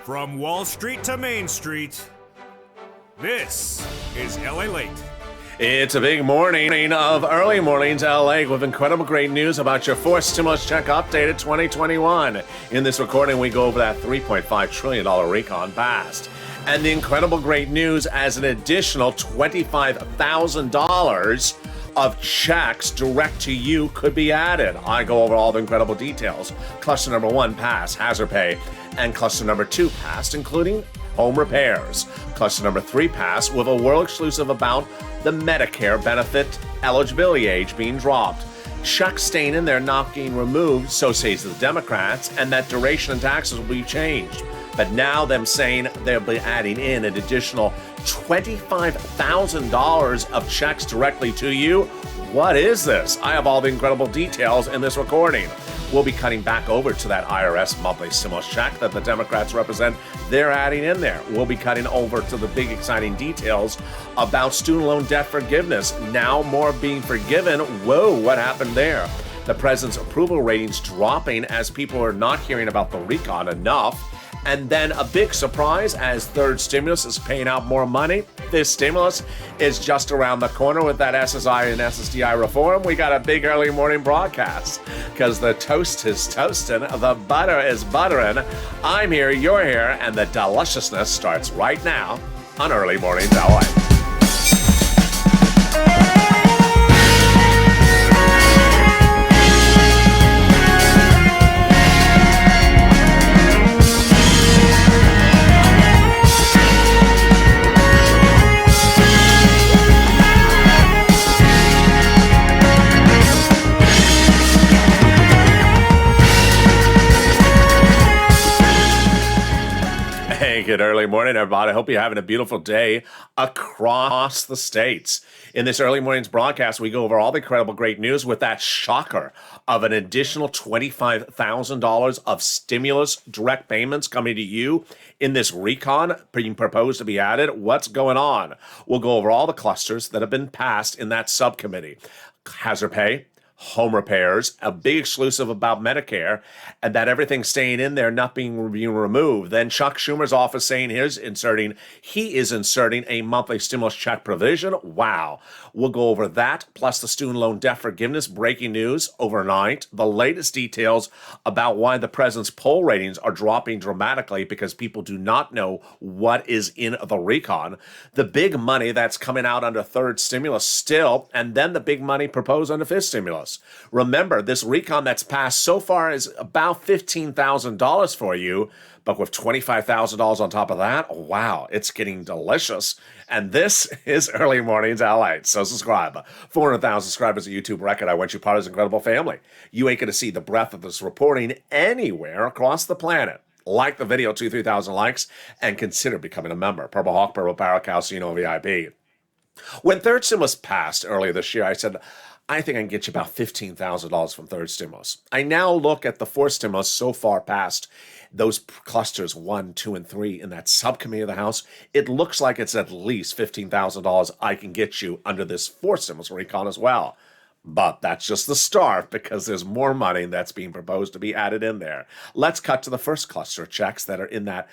From Wall Street to Main Street, this is LALATE. It's a big morning of early mornings LA with incredible great news about your fourth stimulus check updated 2021. In this recording, we go over that $3.5 trillion recon passed. And the incredible great news as an additional $25,000 of checks direct to you could be added. I go over all the incredible details. Cluster number 1 passed, hazard pay, and cluster number 2 passed, including home repairs. Cluster number 3 passed with a world exclusive about the Medicare benefit eligibility age being dropped. Checks staying in there not being removed, so says the Democrats, and that duration and taxes will be changed. But now them saying they'll be adding in an additional $25,000 of checks directly to you. What is this? I have all the incredible details in this recording. We'll be cutting back over to that IRS monthly stimulus check that the Democrats represent. They're adding in there. We'll be cutting over to the big exciting details about student loan debt forgiveness. Now more being forgiven. Whoa, what happened there? The president's approval ratings dropping as people are not hearing about the recon enough. And then a big surprise as third stimulus is paying out more money. This stimulus is just around the corner with that SSI and SSDI reform. We got a big early morning broadcast because the toast is toasting, the butter is buttering. I'm here, you're here, and the deliciousness starts right now on Early Mornings LA. Good early morning, everybody. I hope you're having a beautiful day across the states. In this early morning's broadcast, we go over all the incredible great news with that shocker of an additional $25,000 of stimulus direct payments coming to you in this recon being proposed to be added. What's going on? We'll go over all the clusters that have been passed in that subcommittee. Hazard pay, home repairs, a big exclusive about Medicare, and that everything's staying in there, not being removed. Then Chuck Schumer's office saying he is inserting a monthly stimulus check provision. Wow. We'll go over that, plus the student loan debt forgiveness, breaking news overnight, the latest details about why the president's poll ratings are dropping dramatically because people do not know what is in the recon, the big money that's coming out under third stimulus still, and then the big money proposed under fifth stimulus. Remember, this recon that's passed so far is about $15,000 for you, but with $25,000 on top of that, wow, it's getting delicious. And this is Early Mornings LA. So subscribe. 400,000 subscribers, a YouTube record. I want you part of this incredible family. You ain't going to see the breadth of this reporting anywhere across the planet. Like the video, 3,000 likes, and consider becoming a member. Purple Hawk, Purple Barrel, Calcino, VIP. When third stimulus passed earlier this year, I said, I think I can get you about $15,000 from third stimulus. I now look at the fourth stimulus so far past those clusters 1, 2, and 3 in that subcommittee of the House. It looks like it's at least $15,000 I can get you under this fourth stimulus recon as well. But that's just the start because there's more money that's being proposed to be added in there. Let's cut to the first cluster of checks that are in that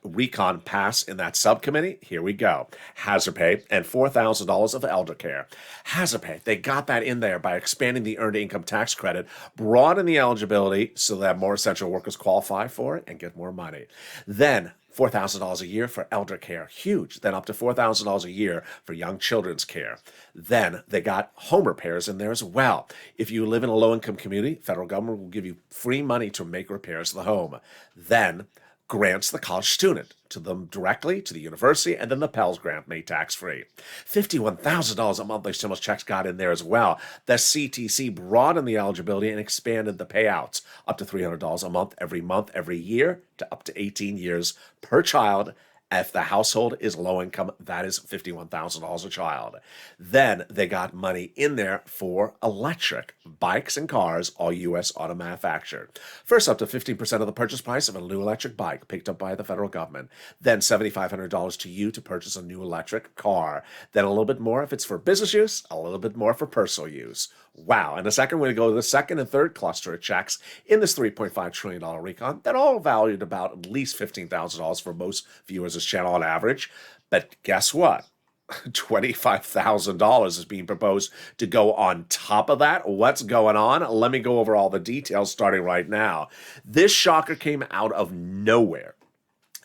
recon pass in that subcommittee. Here we go. Hazard pay and $4,000 of elder care. Hazard pay, they got that in there by expanding the earned income tax credit, broaden the eligibility so that more essential workers qualify for it and get more money. Then $4,000 a year for elder care, huge. Then up to $4,000 a year for young children's care. Then they got home repairs in there as well. If you live in a low-income community, federal government will give you free money to make repairs to the home. Then grants the college student to them directly to the university, and then the Pell's grant made tax-free. $51,000 of monthly stimulus checks got in there as well. The CTC broadened the eligibility and expanded the payouts up to $300 a month, every year, to up to 18 years per child If the household is low income, that is $51,000 a child. Then they got money in there for electric bikes and cars, all U.S. auto manufactured. First, up to 15% of the purchase price of a new electric bike picked up by the federal government. Then $7,500 to you to purchase a new electric car. Then a little bit more if it's for business use, a little bit more for personal use. Wow. And the second, we're going to go to the second and third cluster of checks in this $3.5 trillion recon that all valued about at least $15,000 for most viewers of this channel on average. But guess what? $25,000 is being proposed to go on top of that. What's going on? Let me go over all the details starting right now. This shocker came out of nowhere.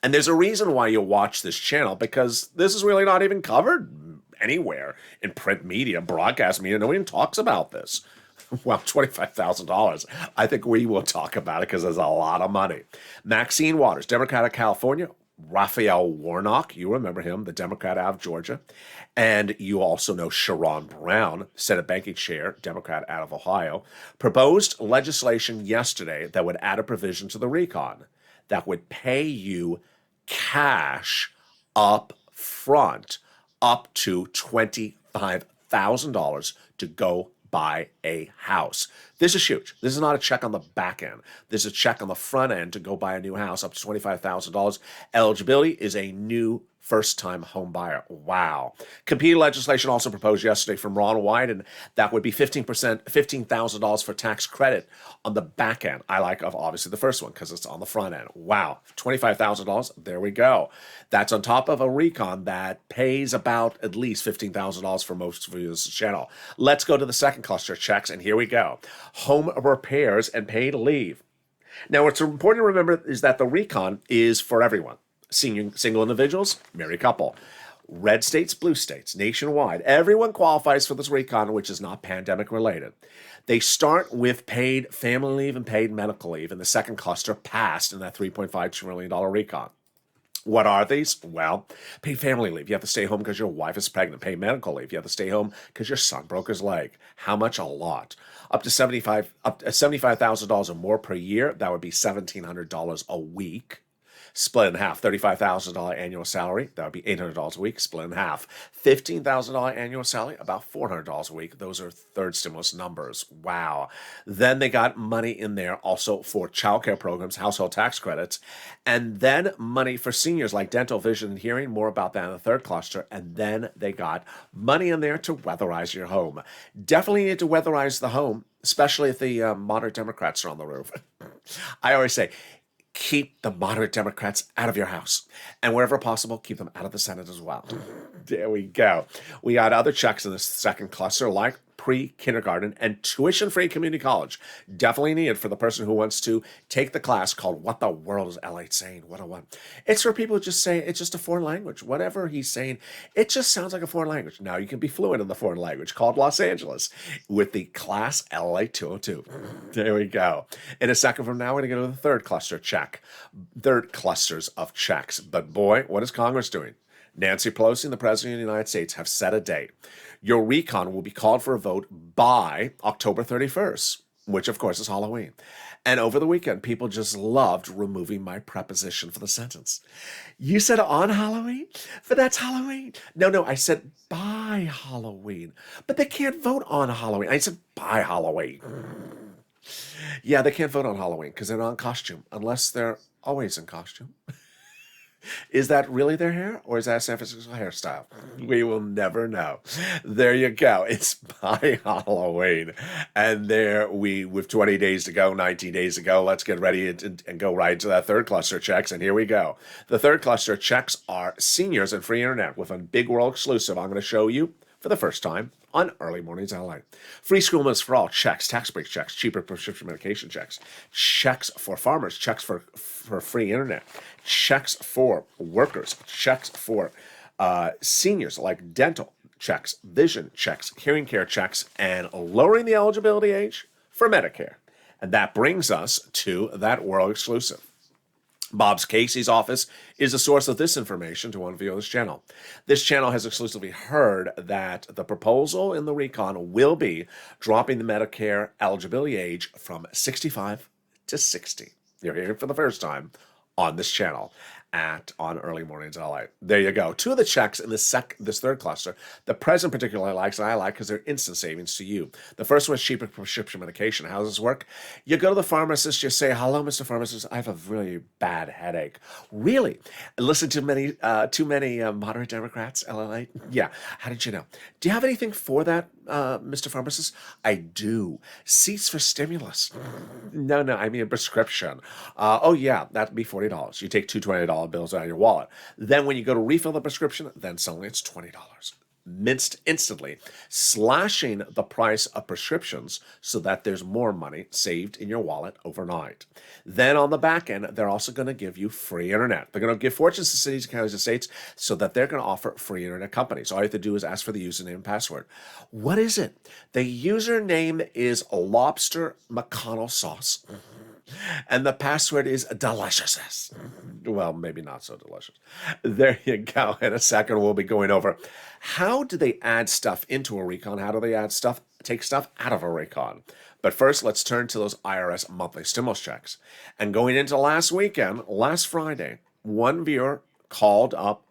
And there's a reason why you watch this channel, because this is really not even covered anywhere in print media, broadcast media. No one even talks about this. Well, $25,000. I think we will talk about it because there's a lot of money. Maxine Waters, Democrat of California. Raphael Warnock, you remember him, the Democrat out of Georgia. And you also know Sherrod Brown, Senate Banking Chair, Democrat out of Ohio, proposed legislation yesterday that would add a provision to the recon that would pay you cash up front up to $25,000 to go buy a house. This is huge. This is not a check on the back end. This is a check on the front end to go buy a new house up to $25,000. Eligibility is a new first-time home buyer. Wow. Competing legislation also proposed yesterday from Ron Wyden, and that would be 15,000 for tax credit on the back end. I like, obviously, the first one because it's on the front end. Wow. $25,000. There we go. That's on top of a recon that pays about at least $15,000 for most of this channel. Let's go to the second cluster of checks, and here we go. Home repairs and paid leave. Now, what's important to remember is that the recon is for everyone. Single individuals, married couple, red states, blue states, nationwide. Everyone qualifies for this recon, which is not pandemic related. They start with paid family leave and paid medical leave in the second cluster passed in that $3.5 trillion recon. What are these? Well, paid family leave. You have to stay home because your wife is pregnant. Paid medical leave. You have to stay home because your son broke his leg. How much? A lot. Up to $75,000 or more per year. That would be $1,700 a week. Split in half. $35,000 annual salary, that would be $800 a week, split in half. $15,000 annual salary, about $400 a week. Those are third stimulus numbers. Wow. Then they got money in there also for childcare programs, household tax credits, and then money for seniors like dental, vision, and hearing. More about that in the third cluster. And then they got money in there to weatherize your home. Definitely need to weatherize the home, especially if the moderate Democrats are on the roof. I always say, keep the moderate Democrats out of your house. And wherever possible, keep them out of the Senate as well. There we go. We got other checks in this second cluster, like pre-kindergarten and tuition-free community college. Definitely needed for the person who wants to take the class called What the World is LATE Saying 101. It's for people who just say it's just a foreign language. Whatever he's saying, it just sounds like a foreign language. Now you can be fluent in the foreign language called Los Angeles with the class LA 202. There we go. In a second from now, we're going to go to the third cluster check. Third clusters of checks. But boy, what is Congress doing? Nancy Pelosi and the President of the United States have set a date. Your recon will be called for a vote by October 31st, which of course is Halloween. And over the weekend, people just loved removing my preposition for the sentence. You said on Halloween? But that's Halloween. No, I said by Halloween. But they can't vote on Halloween. I said by Halloween. Yeah, they can't vote on Halloween because they're not in costume, unless they're always in costume. Is that really their hair, or is that a San Francisco hairstyle? We will never know. There you go. It's by Halloween. And there with 20 days to go, 19 days to go, let's get ready and go right into that third cluster of checks. And here we go. The third cluster of checks are seniors and free internet with a big world exclusive I'm going to show you for the first time on Early Mornings LA. Free school meals for all, checks, tax break checks, cheaper prescription medication checks, checks for farmers, checks for free internet, checks for workers, checks for seniors like dental checks, vision checks, hearing care checks, and lowering the eligibility age for Medicare. And that brings us to that world exclusive. Bob's Casey's office is the source of this information to one view of this channel. This channel has exclusively heard that the proposal in the recon will be dropping the Medicare eligibility age from 65 to 60. You're hearing it for the first time on this channel. on Early Mornings LA. There you go. Two of the checks in this third cluster. The present particularly likes, and I like because they're instant savings to you. The first one is cheaper prescription medication. How does this work? You go to the pharmacist, you say, "Hello, Mr. Pharmacist, I have a really bad headache." Really? Listen to too many moderate Democrats, LALATE? Yeah. How did you know? Do you have anything for that, Mr. Pharmacist? I do. Seats for stimulus. No, I mean a prescription. Oh, yeah, that'd be $40. You take two $20 bills out of your wallet. Then when you go to refill the prescription, then suddenly it's $20. Minced instantly, slashing the price of prescriptions so that there's more money saved in your wallet overnight. Then on the back end, they're also going to give you free internet. They're going to give fortunes to cities, counties, and states so that they're going to offer free internet companies. All you have to do is ask for the username and password. What is it? The username is lobster McConnell sauce. And the password is deliciousness. Well, maybe not so delicious. There you go. In a second, we'll be going over how do they add stuff into a recon? How do they take stuff out of a recon? But first, let's turn to those IRS monthly stimulus checks. And going into last Friday, one viewer called up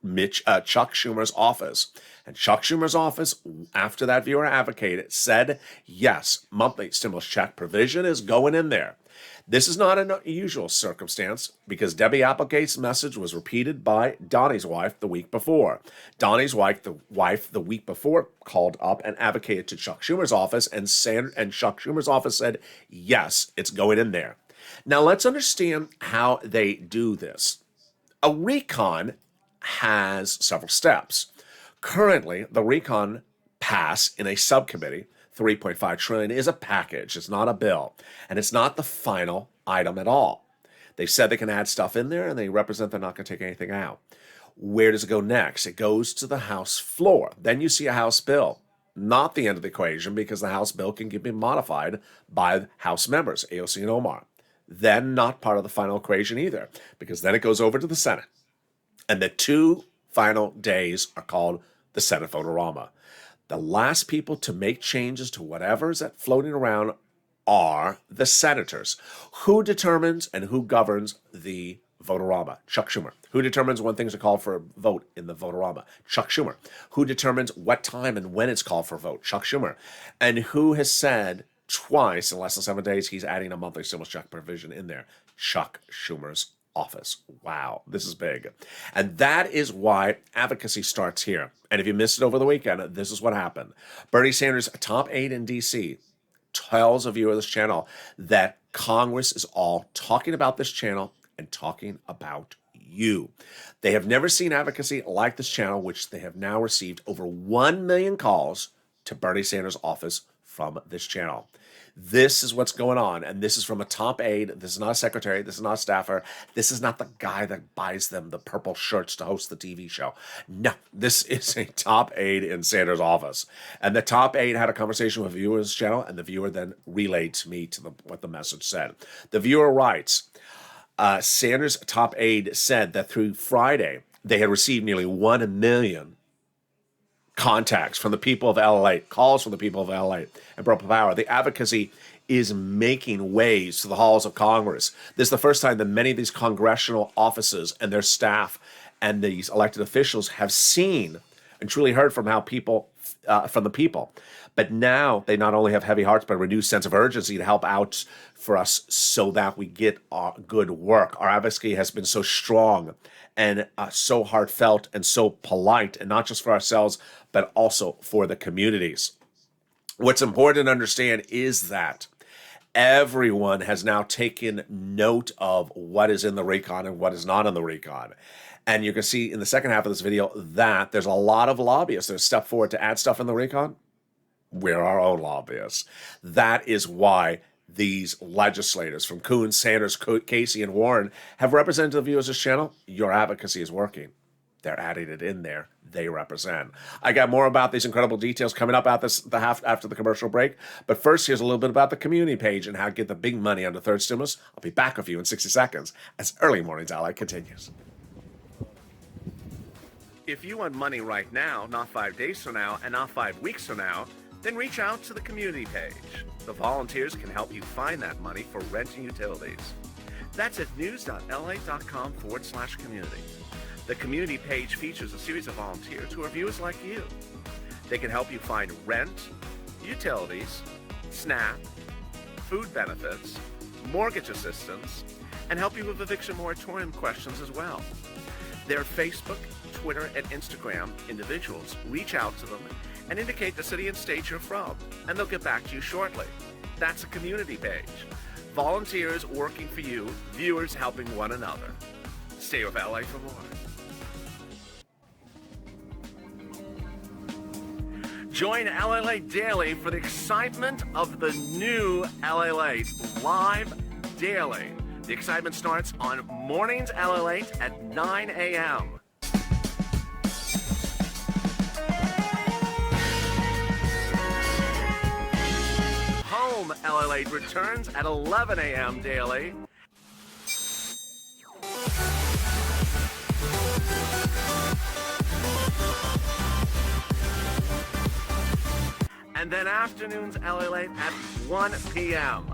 Chuck Schumer's office. And Chuck Schumer's office, after that viewer advocated, said, yes, monthly stimulus check provision is going in there. This is not an unusual circumstance because Debbie Applegate's message was repeated by Donnie's wife the week before. Donnie's wife the week before called up and advocated to Chuck Schumer's office, and Chuck Schumer's office said, yes, it's going in there. Now let's understand how they do this. A recon has several steps. Currently, the recon pass in a subcommittee, $3.5 trillion, is a package. It's not a bill, and it's not the final item at all. They said they can add stuff in there, and they represent they're not going to take anything out. Where does it go next? It goes to the House floor. Then you see a House bill. Not the end of the equation, because the House bill can be modified by House members, AOC and Omar. Then not part of the final equation either, because then it goes over to the Senate. And the two final days are called the Senate Vote-a-Rama. The last people to make changes to whatever's floating around are the senators. Who determines and who governs the Vote-a-Rama? Chuck Schumer. Who determines when things are called for a vote in the Vote-a-Rama? Chuck Schumer. Who determines what time and when it's called for a vote? Chuck Schumer. And who has said twice in less than 7 days he's adding a monthly stimulus check provision in there? Chuck Schumer's office. Wow, this is big. And that is why advocacy starts here. And if you missed it over the weekend, this is what happened. Bernie Sanders' top aide in D.C. tells a viewer of this channel that Congress is all talking about this channel and talking about you. They have never seen advocacy like this channel, which they have now received over 1 million calls to Bernie Sanders' office from this channel. This is what's going on, and this is from a top aide. This is not a secretary. This is not a staffer. This is not the guy that buys them the purple shirts to host the TV show. No, this is a top aide in Sanders' office. And the top aide had a conversation with a viewer's channel, and the viewer then relayed to me what the message said. The viewer writes, Sanders' top aide said that through Friday, they had received nearly 1 million contacts from the people of LALATE, calls from the people of LALATE and Purple Power. The advocacy is making waves to the halls of Congress. This is the first time that many of these congressional offices and their staff and these elected officials have seen and truly heard from the people. But now they not only have heavy hearts, but a renewed sense of urgency to help out for us so that we get our good work. Our advocacy has been so strong and so heartfelt and so polite, and not just for ourselves, but also for the communities. What's important to understand is that everyone has now taken note of what is in the recon and what is not in the recon. And you can see in the second half of this video that there's a lot of lobbyists that have stepped forward to add stuff in the recon. We're our own lobbyists. That is why these legislators from Coons, Sanders, Casey, and Warren have represented the viewers of this channel. Your advocacy is working. They're adding it in there. They represent. I got more about these incredible details coming up after the commercial break. But first, here's a little bit about the community page and how to get the big money on the third stimulus. I'll be back with you in 60 seconds as Early Mornings LA continues. If you want money right now, not 5 days from now, and not 5 weeks from now, then reach out to the community page. The volunteers can help you find that money for rent and utilities. That's at news.lalate.com/community. The community page features a series of volunteers who are viewers like you. They can help you find rent, utilities, SNAP, food benefits, mortgage assistance, and help you with eviction moratorium questions as well. Their Facebook, Twitter, and Instagram individuals reach out to them and indicate the city and state you're from, and they'll get back to you shortly. That's a community page. Volunteers working for you, viewers helping one another. Stay with LA for more. Join LALATE Daily for the excitement of the new LALATE live daily. The excitement starts on Mornings LALATE at 9 a.m. Home LALATE returns at 11 a.m. daily. And then afternoons LALATE at 1 p.m.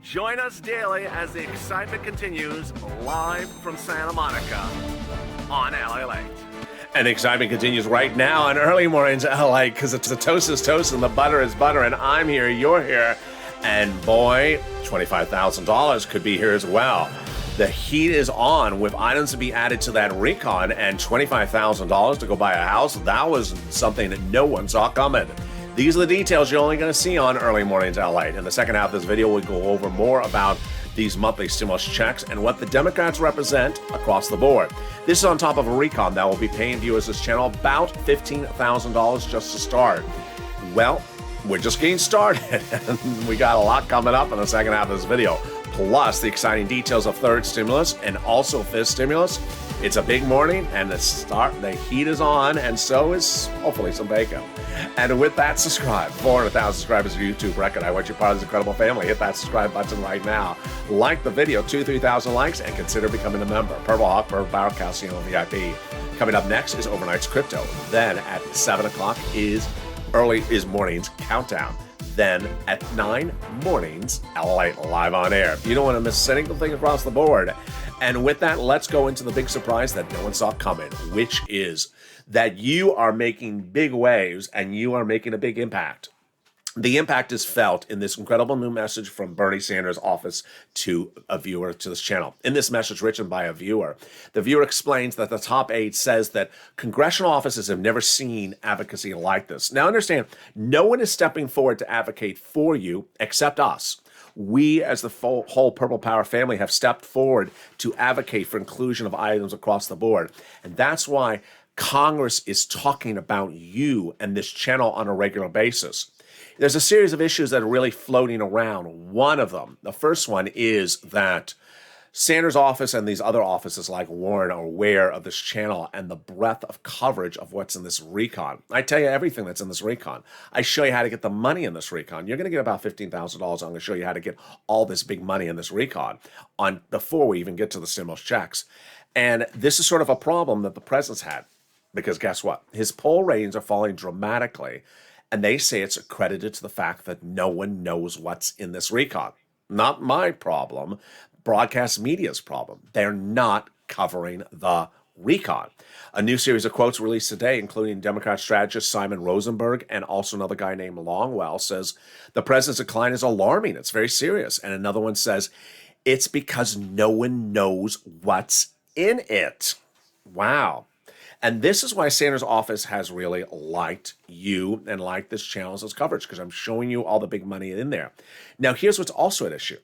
Join us daily as the excitement continues live from Santa Monica on LALATE. And the excitement continues right now on Early Mornings LA, because it's the toast is toast and the butter is butter, and I'm here, you're here, and boy, $25,000 could be here as well. The heat is on with items to be added to that recon, and $25,000 to go buy a house. That was something that no one saw coming. These are the details you're only going to see on Early Mornings LA. In the second half of this video, we'll go over more about these monthly stimulus checks and what the Democrats represent across the board. This is on top of a recon that will be paying viewers this channel about $15,000 just to start. Well, we're just getting started, and we got a lot coming up in the second half of this video. Plus the exciting details of third stimulus and also fifth stimulus. It's a big morning, and the heat is on, and so is hopefully some bacon. And with that, subscribe. 400,000 subscribers to YouTube record. I want you part of this incredible family. Hit that subscribe button right now. Like the video, 2,000-3,000 likes, and consider becoming a member. Purple Hawk, Purple Power, Calcium VIP. Coming up next is Overnight's Crypto. Then at 7 o'clock is Morning's Countdown. Then at 9, Mornings LALATE live on air. You don't want to miss a single thing across the board. And with that, let's go into the big surprise that no one saw coming, which is that you are making big waves and you are making a big impact. The impact is felt in this incredible new message from Bernie Sanders' office to a viewer to this channel. In this message written by a viewer, the viewer explains that the top aide says that congressional offices have never seen advocacy like this. Now understand, no one is stepping forward to advocate for you except us. We, as the whole Purple Power family, have stepped forward to advocate for inclusion of items across the board. And that's why Congress is talking about you and this channel on a regular basis. There's a series of issues that are really floating around. One of them, the first one, is that Sanders' office and these other offices like Warren are aware of this channel and the breadth of coverage of what's in this recon. I tell you everything that's in this recon. I show you how to get the money in this recon. You're going to get about $15,000. I'm going to show you how to get all this big money in this recon before we even get to the stimulus checks. And this is sort of a problem that the president's had, because guess what? His poll ratings are falling dramatically. And they say it's accredited to the fact that no one knows what's in this recon. Not my problem, broadcast media's problem. They're not covering the recon. A new series of quotes released today, including Democrat strategist Simon Rosenberg and also another guy named Longwell, says the president's decline is alarming. It's very serious. And another one says it's because no one knows what's in it. Wow. And this is why Sanders' office has really liked you and liked this channel's coverage, because I'm showing you all the big money in there. Now, here's what's also at issue,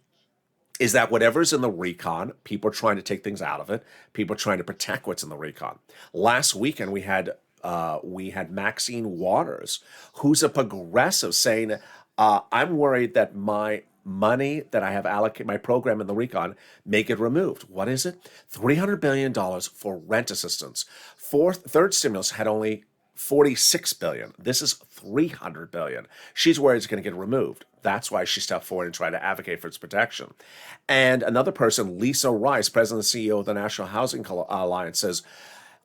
is that whatever's in the recon, people are trying to take things out of it. People are trying to protect what's in the recon. Last weekend, we had Maxine Waters, who's a progressive, saying, I'm worried that my money that I have allocated, my program in the recon, may get removed. What is it? $300 billion for rent assistance. Third stimulus had only $46 billion. This is $300 billion. She's worried it's going to get removed. That's why she stepped forward and tried to advocate for its protection. And another person, Lisa Rice, president and CEO of the National Housing Alliance, says,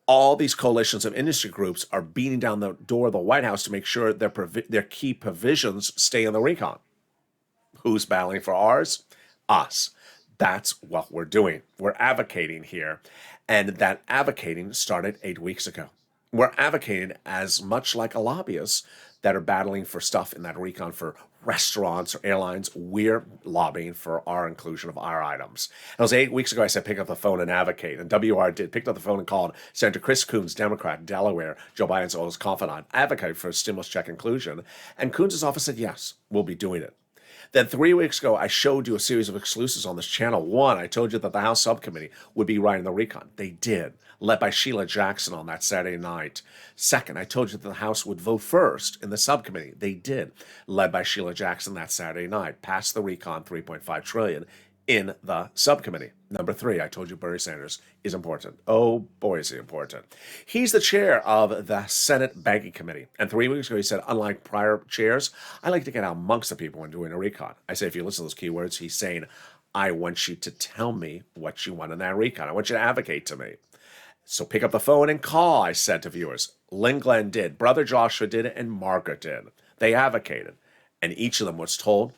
All these coalitions of industry groups are beating down the door of the White House to make sure their key provisions stay in the recon. Who's battling for ours? Us. That's what we're doing. We're advocating here. And that advocating started 8 weeks ago. We're advocating as much like a lobbyist that are battling for stuff in that recon for restaurants or airlines. We're lobbying for our inclusion of our items. And it was 8 weeks ago I said pick up the phone and advocate. And WR did. Picked up the phone and called Senator Chris Coons, Democrat, Delaware, Joe Biden's oldest confidant, advocate for stimulus check inclusion. And Coons' office said, yes, we'll be doing it. Then 3 weeks ago, I showed you a series of exclusives on this channel. One, I told you that the House subcommittee would be writing the recon. They did, led by Sheila Jackson on that Saturday night. Second, I told you that the House would vote first in the subcommittee. They did, led by Sheila Jackson that Saturday night. Passed the recon, $3.5 trillion in the subcommittee. Number 3, I told you Bernie Sanders is important. Oh boy, is he important. He's the chair of the Senate Banking Committee. And 3 weeks ago, he said, unlike prior chairs, I like to get out amongst the people when doing a recon. I say, if you listen to those keywords, he's saying, I want you to tell me what you want in that recon. I want you to advocate to me. So pick up the phone and call, I said to viewers. Lynn Glenn did, Brother Joshua did, and Margaret did. They advocated. And each of them was told,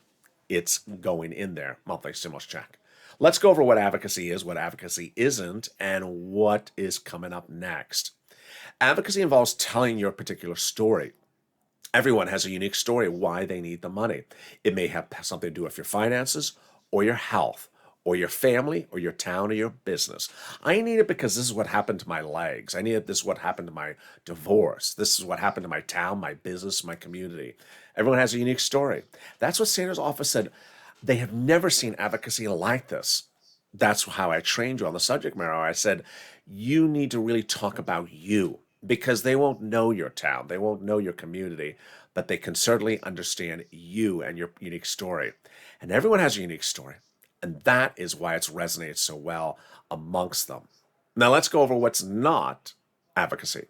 it's going in there, monthly stimulus check. Let's go over what advocacy is, what advocacy isn't, and what is coming up next. Advocacy involves telling your particular story. Everyone has a unique story why they need the money. It may have something to do with your finances or your health or your family or your town or your business. I need it because this is what happened to my legs. I need it. This is what happened to my divorce. This is what happened to my town, my business, my community. Everyone has a unique story. That's what Sanders' office said. They have never seen advocacy like this. That's how I trained you on the subject matter. I said, you need to really talk about you because they won't know your town. They won't know your community, but they can certainly understand you and your unique story. And everyone has a unique story. And that is why it's resonated so well amongst them. Now let's go over what's not advocacy.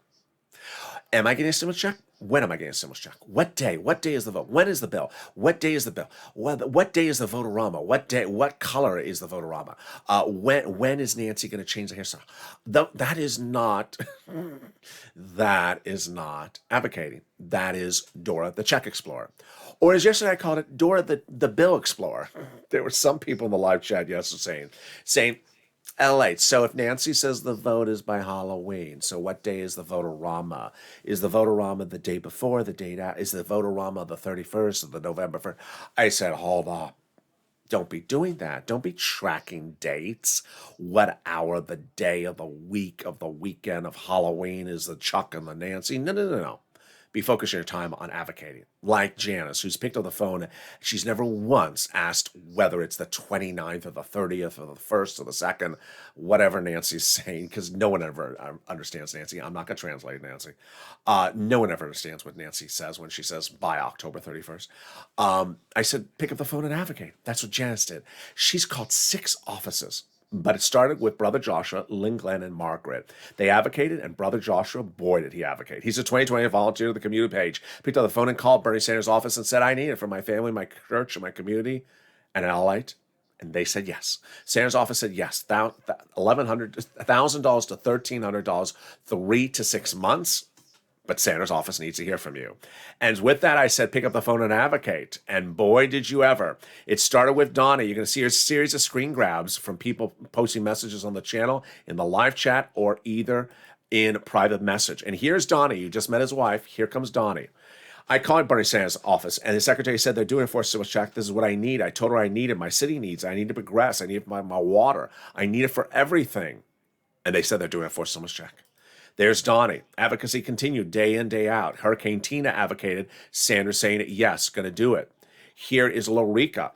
Am I getting a stimulus check? When am I getting a stimulus check? What day? What day is the vote? When is the bill? What day is the bill? What day is the votorama? What day? What color is the votorama? When is Nancy going to change the hairstyle? That is not that is not advocating. That is Dora the Check Explorer. Or as yesterday I called it, Dora the Bill Explorer. There were some people in the live chat yesterday saying, LALATE. So if Nancy says the vote is by Halloween, so what day is the votorama? Is the votorama the day before, the date out? Is the votorama the 31st or the November 1st? I said, hold up. Don't be doing that. Don't be tracking dates. What hour, the day of the week, of the weekend of Halloween is the Chuck and the Nancy? No. Be focusing your time on advocating. Like Janice, who's picked up the phone. She's never once asked whether it's the 29th or the 30th or the 1st or the 2nd, whatever Nancy's saying, because no one ever understands Nancy. I'm not going to translate Nancy. No one ever understands what Nancy says when she says by October 31st. I said, pick up the phone and advocate. That's what Janice did. She's called 6 offices. But it started with Brother Joshua, Lynn Glenn, and Margaret. They advocated, and Brother Joshua, boy, did he advocate. He's a 2020 volunteer to the community page. Picked up the phone and called Bernie Sanders' office and said, I need it for my family, my church, and my community, and an LALATE. And they said yes. Sanders' office said yes. $1,000 to $1,300, 3 to 6 months. But Sanders' office needs to hear from you. And with that, I said, pick up the phone and advocate. And boy, did you ever. It started with Donnie. You're going to see a series of screen grabs from people posting messages on the channel, in the live chat, or either in private message. And here's Donnie. You just met his wife. Here comes Donnie. I called Bernie Sanders' office, and the secretary said they're doing a forced stimulus check. This is what I need. I told her I need it. My city needs it. I need to progress. I need my water. I need it for everything. And they said they're doing a forced stimulus check. There's Donnie. Advocacy continued day in, day out. Hurricane Tina advocated. Sanders saying, yes, going to do it. Here is Lorica.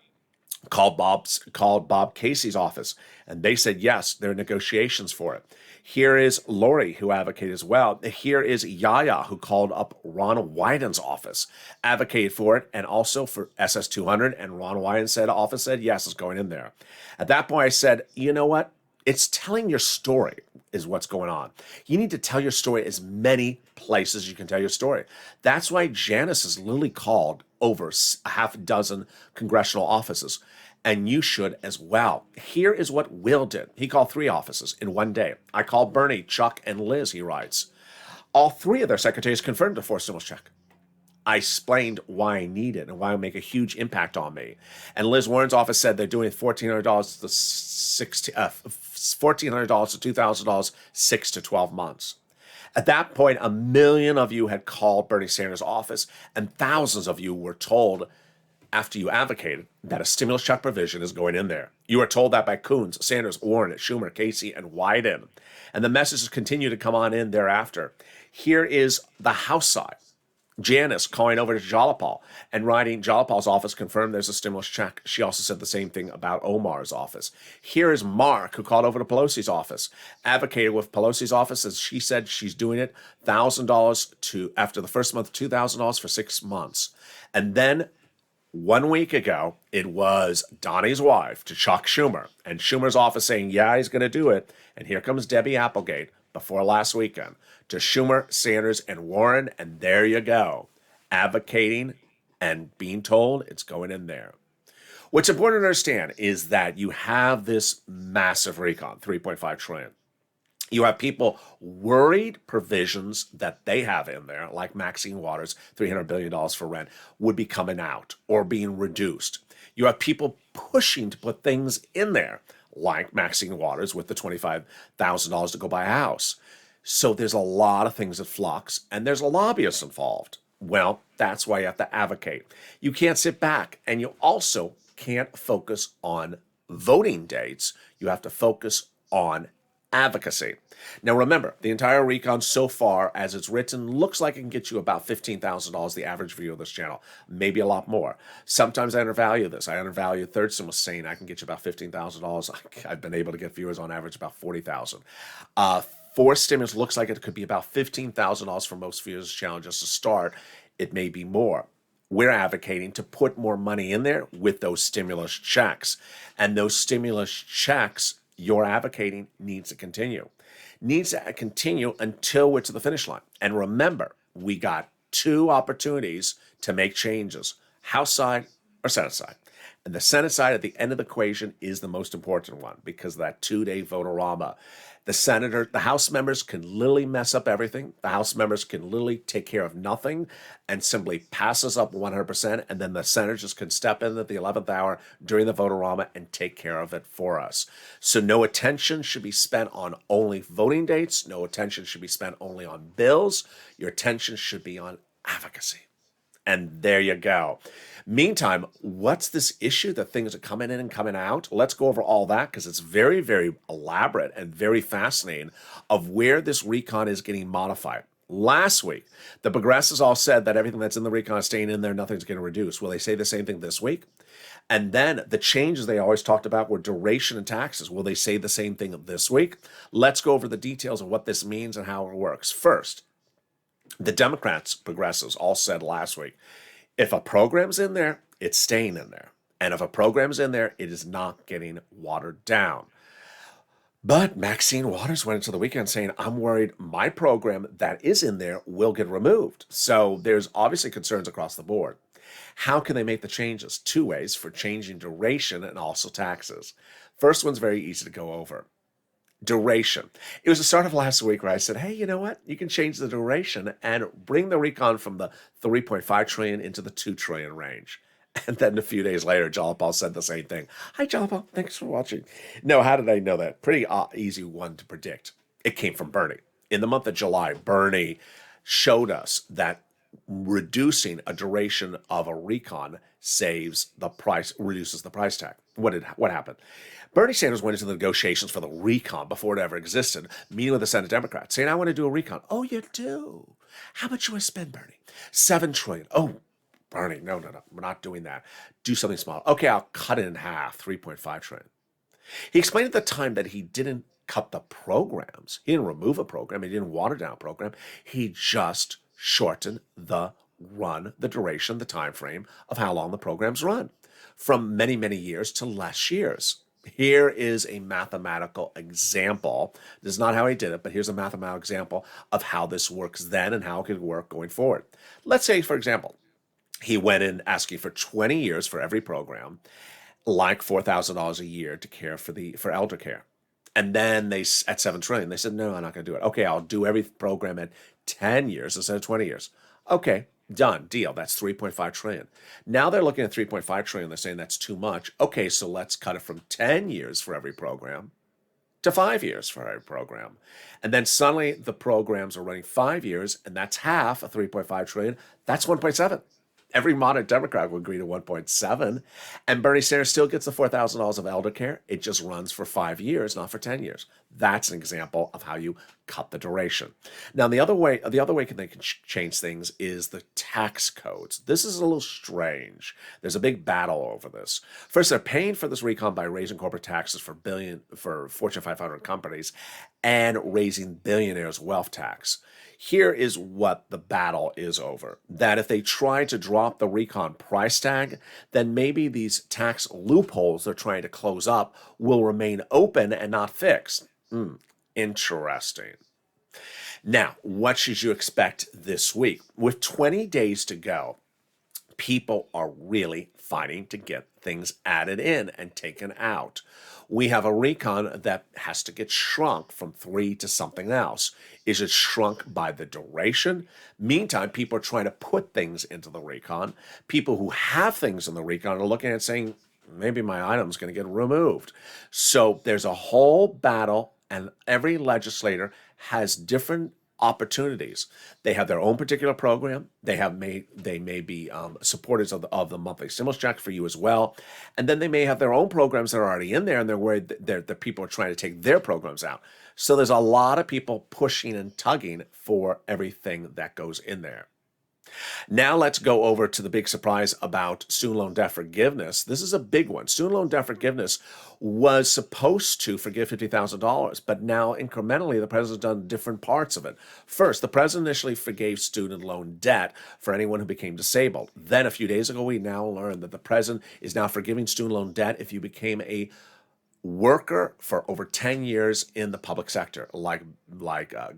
Called Bob Casey's office, and they said, yes, there are negotiations for it. Here is Lori, who advocated as well. Here is Yaya, who called up Ron Wyden's office, advocated for it, and also for SS200, and Ron Wyden's office said, yes, it's going in there. At that point, I said, you know what? It's telling your story is what's going on. You need to tell your story as many places you can tell your story. That's why Janice has literally called over a half dozen congressional offices, and you should as well. Here is what Will did. He called 3 offices in one day. I called Bernie, Chuck, and Liz, he writes. All 3 of their secretaries confirmed a forced stimulus check. I explained why I need it and why it would make a huge impact on me. And Liz Warren's office said they're doing $1,400 to $1,400 to $2,000, 6 to 12 months. At that point, 1 million of you had called Bernie Sanders' office, and thousands of you were told after you advocated that a stimulus check provision is going in there. You were told that by Coons, Sanders, Warren, Schumer, Casey, and Wyden. And the messages continue to come on in thereafter. Here is the House side. Janice calling over to Jalapal and writing, Jalapal's office confirmed there's a stimulus check. She also said the same thing about Omar's office. Here is Mark, who called over to Pelosi's office, advocated with Pelosi's office, as she said she's doing it, $1,000 to, after the first month, $2,000 for 6 months. And then 1 week ago, it was Donnie's wife to Chuck Schumer, and Schumer's office saying, yeah, he's going to do it. And here comes Debbie Applegate before last weekend to Schumer, Sanders, and Warren, and there you go, advocating and being told it's going in there. What's important to understand is that you have this massive recon, $3.5 trillion. You have people worried provisions that they have in there, like Maxine Waters, $300 billion for rent, would be coming out or being reduced. You have people pushing to put things in there, like Maxine Waters with the $25,000 to go buy a house. So there's a lot of things at flux, and there's lobbyists involved. Well, that's why you have to advocate. You can't sit back, and you also can't focus on voting dates. You have to focus on advocacy. Now remember, the entire recon so far, as it's written, looks like it can get you about $15,000, the average view of this channel, maybe a lot more. Sometimes I undervalue this. I undervalue Thirdson was saying I can get you about $15,000. I've been able to get viewers on average about $40,000. For stimulus, looks like it could be about $15,000 for most viewers' channel just to start. It may be more. We're advocating to put more money in there with those stimulus checks. And those stimulus checks you're advocating needs to continue. Needs to continue until we're to the finish line. And remember, we got 2 opportunities to make changes, House side or Senate side. And the Senate side at the end of the equation is the most important one because of that 2-day vote-a-rama. The House members can literally mess up everything. The House members can literally take care of nothing and simply pass us up 100%. And then the senators can step in at the 11th hour during the vote-a-rama and take care of it for us. So no attention should be spent on only voting dates. No attention should be spent only on bills. Your attention should be on advocacy. And there you go. Meantime, what's this issue that things are coming in and coming out? Let's go over all that because it's very, very elaborate and very fascinating of where this recon is getting modified. Last week, the progressives all said that everything that's in the recon is staying in there, nothing's going to reduce. Will they say the same thing this week? And then the changes they always talked about were duration and taxes. Will they say the same thing this week? Let's go over the details of what this means and how it works. First, the Democrats, progressives, all said last week, if a program's in there, it's staying in there. And if a program's in there, it is not getting watered down. But Maxine Waters went into the weekend saying, I'm worried my program that is in there will get removed. So there's obviously concerns across the board. How can they make the changes? 2 ways for changing duration and also taxes. First one's very easy to go over. Duration. It was the start of last week where I said, hey, you know what? You can change the duration and bring the recon from the 3.5 trillion into the 2 trillion range. And then a few days later, Jalapal said the same thing. Hi, Jalapal. Thanks for watching. No, how did I know that? Pretty easy one to predict. It came from Bernie. In the month of July, Bernie showed us that reducing a duration of a recon saves the price, reduces the price tag. What happened? Bernie Sanders went into the negotiations for the recon before it ever existed, meeting with the Senate Democrats, saying, I want to do a recon. Oh, you do? How much you want to spend, Bernie? $7 trillion. Oh, Bernie, no, we're not doing that. Do something small. Okay, I'll cut it in half, 3.5 trillion. He explained at the time that he didn't cut the programs. He didn't remove a program. He didn't water down a program. He just shortened the duration, the time frame of how long the programs run from many, many years to less years. Here is a mathematical example. This is not how he did it, but here's a mathematical example of how this works then and how it could work going forward. Let's say, for example, He went in asking for 20 years for every program, like $4,000 a year to care for elder care. And then at 7 trillion, they said, no, I'm not going to do it. Okay, I'll do every program at 10 years instead of 20 years. Okay, done, deal. That's 3.5 trillion. Now they're looking at 3.5 trillion. They're saying that's too much. Okay, so let's cut it from 10 years for every program to 5 years for every program. And then suddenly the programs are running 5 years, and that's half of 3.5 trillion. That's 1.7. Every modern Democrat would agree to 1.7. And Bernie Sanders still gets the $4,000 of elder care. It just runs for 5 years, not for 10 years. That's an example of how you cut the duration. Now, the other way they can change things is the tax codes. This is a little strange. There's a big battle over this. First, they're paying for this recon by raising corporate taxes for Fortune 500 companies and raising billionaires' wealth tax. Here is what the battle is over. That if they try to drop the recon price tag, then maybe these tax loopholes they're trying to close up will remain open and not fixed. Interesting. Now, what should you expect this week? With 20 days to go, people are really fighting to get things added in and taken out. We have a recon that has to get shrunk from 3 to something else. Is it shrunk by the duration? Meantime, people are trying to put things into the recon. People who have things in the recon are looking at it saying, maybe my item's going to get removed. So there's a whole battle, and every legislator has different opportunities. They have their own particular program. They may be supporters of the monthly stimulus check for you as well, and then they may have their own programs that are already in there, and they're worried that people are trying to take their programs out. So there's a lot of people pushing and tugging for everything that goes in there. Now let's go over to the big surprise about student loan debt forgiveness. This is a big one. Student loan debt forgiveness was supposed to forgive $50,000, but now incrementally the president's done different parts of it. First, the president initially forgave student loan debt for anyone who became disabled. Then a few days ago, we now learned that the president is now forgiving student loan debt if you became a worker for over 10 years in the public sector, like the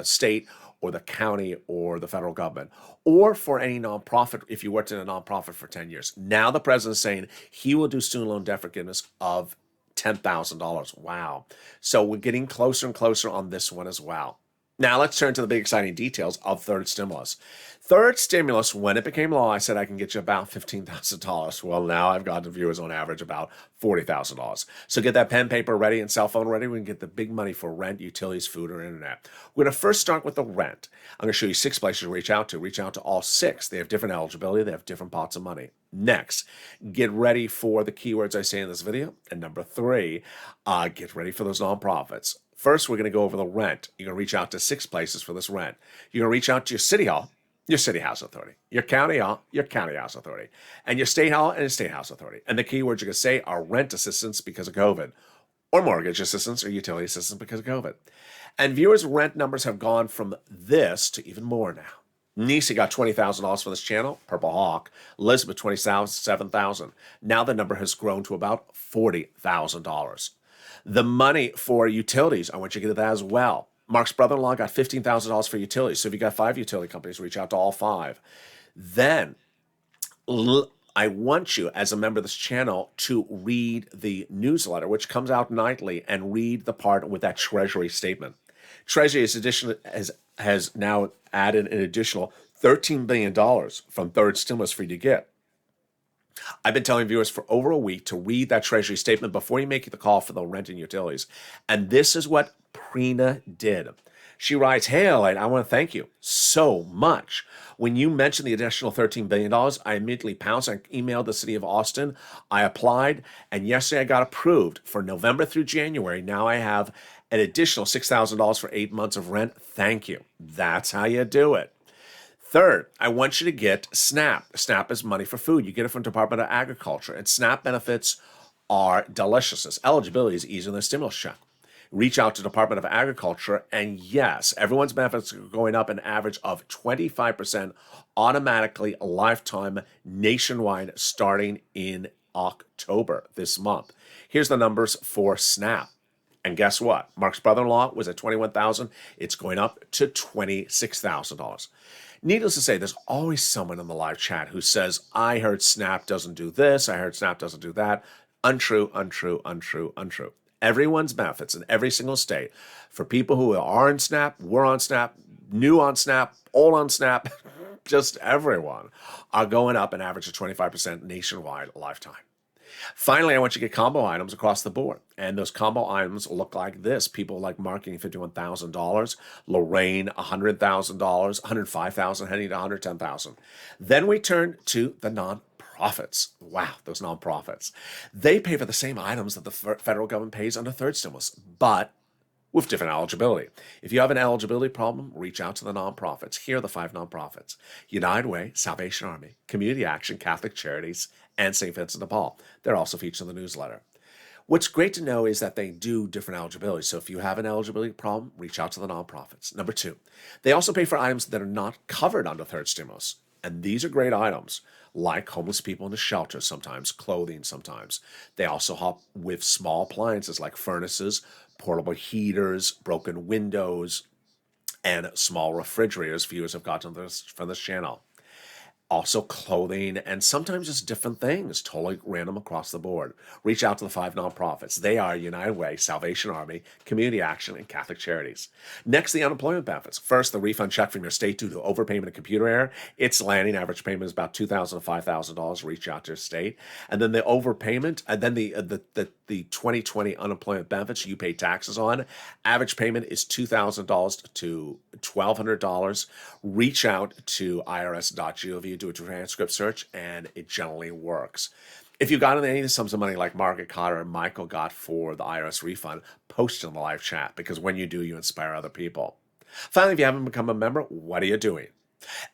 state or the county or the federal government, or for any nonprofit if you worked in a nonprofit for 10 years. Now the president is saying he will do student loan debt forgiveness of $10,000. Wow. So we're getting closer and closer on this one as well. Now let's turn to the big exciting details of third stimulus. Third stimulus, when it became law, I said I can get you about $15,000. Well, now I've got the viewers on average about $40,000. So get that pen, paper ready, and cell phone ready. We can get the big money for rent, utilities, food, or internet. We're going to first start with the rent. I'm going to show you 6 places to reach out to. Reach out to all 6. They have different eligibility. They have different pots of money. Next, get ready for the keywords I say in this video. And number 3, get ready for those nonprofits. First, we're going to go over the rent. You're going to reach out to 6 places for this rent. You're going to reach out to your city hall, your city house authority, your county hall, your county house authority, and your state hall and your state house authority. And the keywords you're going to say are rent assistance because of COVID, or mortgage assistance or utility assistance because of COVID. And viewers' rent numbers have gone from this to even more now. Nisi got $20,000 for this channel, Purple Hawk. Elizabeth, $27,000. Now the number has grown to about $40,000. The money for utilities, I want you to get that as well. Mark's brother-in-law got $15,000 for utilities. So if you got 5 utility companies, reach out to all 5. Then I want you, as a member of this channel, to read the newsletter, which comes out nightly, and read the part with that Treasury statement. Treasury has now added an additional $13 billion from third stimulus for you to get. I've been telling viewers for over a week to read that Treasury statement before you make the call for the rent and utilities. And this is what Prina did. She writes, "Hey, LALATE, I want to thank you so much. When you mentioned the additional $13 billion, I immediately pounced. I emailed the city of Austin. I applied, and yesterday I got approved for November through January. Now I have an additional $6,000 for 8 months of rent. Thank you." That's how you do it. Third, I want you to get SNAP. SNAP is money for food. You get it from Department of Agriculture. And SNAP benefits are deliciousness. Eligibility is easier than a stimulus check. Reach out to Department of Agriculture, and yes, everyone's benefits are going up an average of 25% automatically lifetime nationwide starting in October this month. Here's the numbers for SNAP. And guess what? Mark's brother-in-law was at $21,000. It's going up to $26,000. Needless to say, there's always someone in the live chat who says, I heard Snap doesn't do this, I heard Snap doesn't do that. Untrue, untrue, untrue, untrue. Everyone's benefits in every single state, for people who are on Snap, were on Snap, new on Snap, old on Snap, just everyone, are going up an average of 25% nationwide lifetime. Finally, I want you to get combo items across the board. And those combo items look like this. People like Mark getting $51,000, Lorraine $100,000, $105,000, heading to $110,000. Then we turn to the nonprofits. Wow, those nonprofits. They pay for the same items that the federal government pays under third stimulus, but with different eligibility. If you have an eligibility problem, reach out to the nonprofits. Here are the 5 nonprofits: United Way, Salvation Army, Community Action, Catholic Charities, and St. Vincent de Paul. They're also featured in the newsletter. What's great to know is that they do different eligibility. So if you have an eligibility problem, reach out to the nonprofits. Number 2, they also pay for items that are not covered under third stimulus. And these are great items, like homeless people in the shelter sometimes, clothing sometimes. They also help with small appliances like furnaces, portable heaters, broken windows, and small refrigerators. Viewers have gotten this from this channel. Also clothing, and sometimes just different things, totally random across the board. Reach out to the 5 nonprofits. They are United Way, Salvation Army, Community Action, and Catholic Charities. Next, the unemployment benefits. First, the refund check from your state due to overpayment and computer error. It's landing. Average payment is about $2,000 to $5,000. Reach out to your state. And then the overpayment, and then the 2020 unemployment benefits you pay taxes on. Average payment is $2,000 to $1,200. Reach out to irs.gov, do a transcript search, and it generally works. If you got any of the sums of money like Margaret Cotter and Michael got for the IRS refund, post it in the live chat, because when you do, you inspire other people. Finally, if you haven't become a member, what are you doing?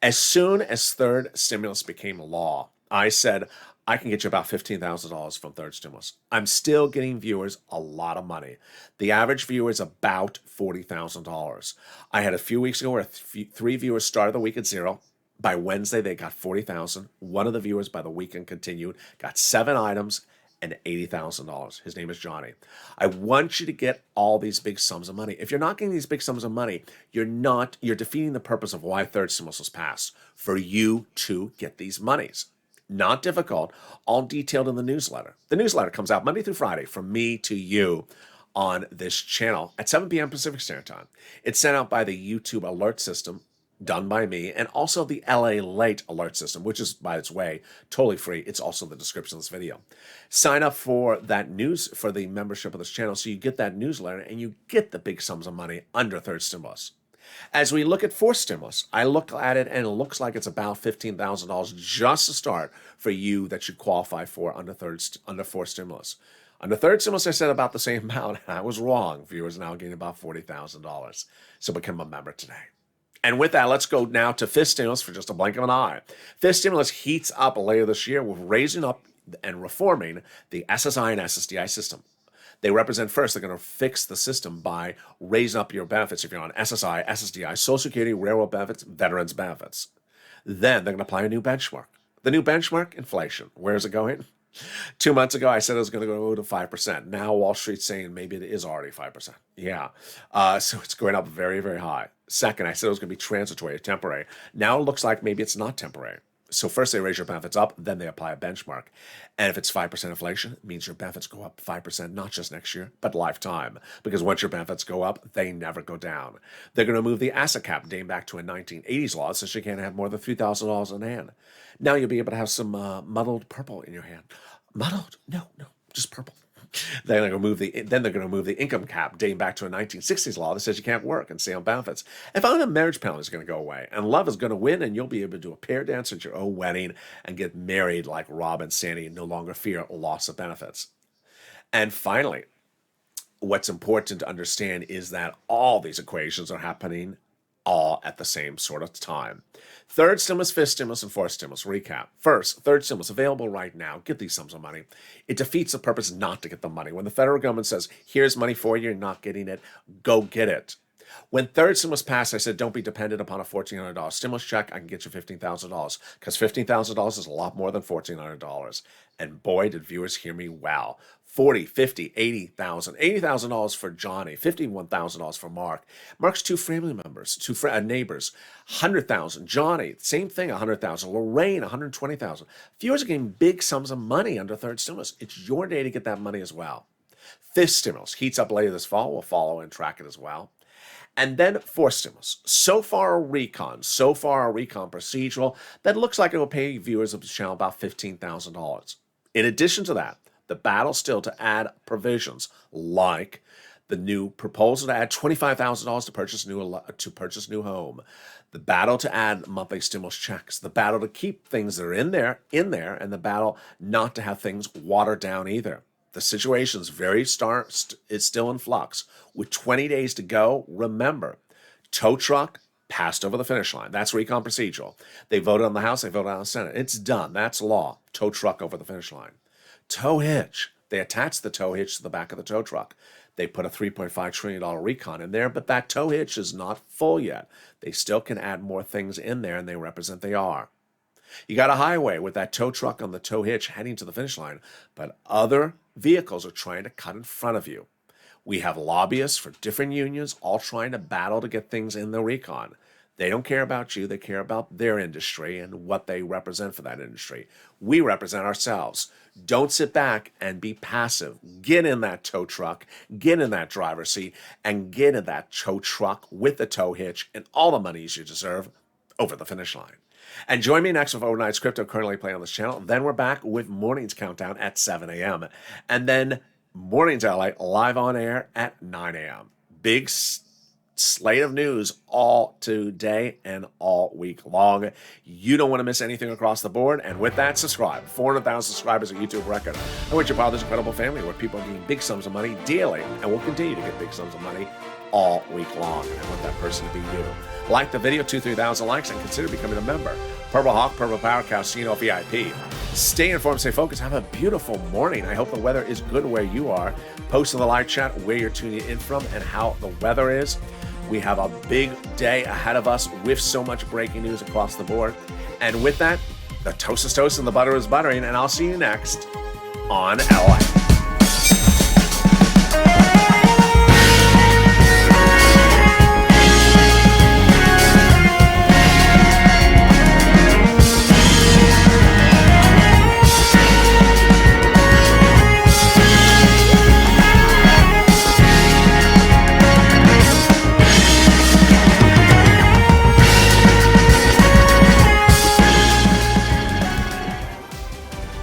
As soon as third stimulus became law, I said, I can get you about $15,000 from third stimulus. I'm still getting viewers a lot of money. The average viewer is about $40,000. I had a few weeks ago where 3 viewers started the week at 0. By Wednesday, they got $40,000. One of the viewers by the weekend continued, got 7 items and $80,000. His name is Johnny. I want you to get all these big sums of money. If you're not getting these big sums of money, you're defeating the purpose of why third stimulus was passed, for you to get these monies. Not difficult, all detailed in the newsletter. The newsletter comes out Monday through Friday from me to you on this channel at 7 p.m. Pacific Standard Time. It's sent out by the YouTube alert system, done by me, and also the LALATE alert system, which is, by its way, totally free. It's also in the description of this video. Sign up for that for the membership of this channel, so you get that newsletter and you get the big sums of money under third stimulus. As we look at fourth stimulus, I look at it and it looks like it's about $15,000 just to start for you that should qualify for under fourth stimulus. Under third stimulus, I said about the same amount, and I was wrong. Viewers are now getting about $40,000. So become a member today. And with that, let's go now to fifth stimulus for just a blink of an eye. Fifth stimulus heats up later this year with raising up and reforming the SSI and SSDI system. They represent, first, they're going to fix the system by raising up your benefits if you're on SSI, SSDI, Social Security, railroad benefits, veterans benefits. Then they're going to apply a new benchmark. The new benchmark, inflation. Where is it going? 2 months ago, I said it was going to go to 5%. Now Wall Street's saying maybe it is already 5%. Yeah. So it's going up very, very high. Second, I said it was going to be transitory or temporary. Now it looks like maybe it's not temporary. So first they raise your benefits up, then they apply a benchmark. And if it's 5% inflation, it means your benefits go up 5%, not just next year, but lifetime. Because once your benefits go up, they never go down. They're going to move the asset cap dating back to a 1980s law, since you can't have more than $3,000 in hand. Now you'll be able to have some muddled purple in your hand. Muddled? No, just purple. Then they're going to move the income cap dating back to a 1960s law that says you can't work and stay on benefits. And finally, the marriage penalty is going to go away, and love is going to win, and you'll be able to do a pair dance at your own wedding and get married like Rob and Sandy and no longer fear loss of benefits. And finally, what's important to understand is that all these equations are happening all at the same sort of time. Third stimulus, fifth stimulus, and fourth stimulus. Recap. First, third stimulus available right now. Get these sums of money. It defeats the purpose not to get the money. When the federal government says, here's money for you, you're not getting it, go get it. When third stimulus passed, I said, don't be dependent upon a $1,400 stimulus check. I can get you $15,000 because $15,000 is a lot more than $1,400. And boy, did viewers hear me well. 40, 50, 80,000. $80,000 for Johnny, $51,000 for Mark. Mark's two family members, two neighbors. 100,000. Johnny, same thing, 100,000. Lorraine, 120,000. Viewers are getting big sums of money under third stimulus. It's your day to get that money as well. Fifth stimulus heats up later this fall. We'll follow and track it as well. And then fourth stimulus. So far a recon procedural that looks like it will pay viewers of the channel about $15,000. In addition to that, the battle still to add provisions like the new proposal to add $25,000 to purchase new home, the battle to add monthly stimulus checks, the battle to keep things that are in there, and the battle not to have things watered down either. The situation's is still in flux. With 20 days to go, remember, tow truck passed over the finish line. That's recon procedural. They voted on the House, they voted on the Senate. It's done. That's law. Tow truck over the finish line. Tow hitch. They attached the tow hitch to the back of the tow truck. They put a $3.5 trillion recon in there, but that tow hitch is not full yet. They still can add more things in there, and they represent they are. You got a highway with that tow truck on the tow hitch heading to the finish line, but other vehicles are trying to cut in front of you. We have lobbyists for different unions all trying to battle to get things in the recon. They don't care about you. They care about their industry and what they represent for that industry. We represent ourselves. Don't sit back and be passive. Get in that tow truck, get in that driver's seat, and get in that tow truck with the tow hitch and all the monies you deserve over the finish line. And join me next with Overnight's Crypto, currently playing on this channel. Then we're back with Morning's Countdown at 7 a.m. And then Morning's LA live on air at 9 a.m. Big slate of news all today and all week long. You don't want to miss anything across the board. And with that, subscribe. 400,000 subscribers, a YouTube record. I want you part of this incredible family where people are getting big sums of money daily and will continue to get big sums of money all week long. And I want that person to be you. Like the video, 2,000-3,000 likes, and consider becoming a member. Purple Hawk, Purple Power Casino VIP. Stay informed, stay focused. Have a beautiful morning. I hope the weather is good where you are. Post in the live chat where you're tuning in from and how the weather is. We have a big day ahead of us with so much breaking news across the board. And with that, the toast is toast and the butter is buttering. And I'll see you next on LA.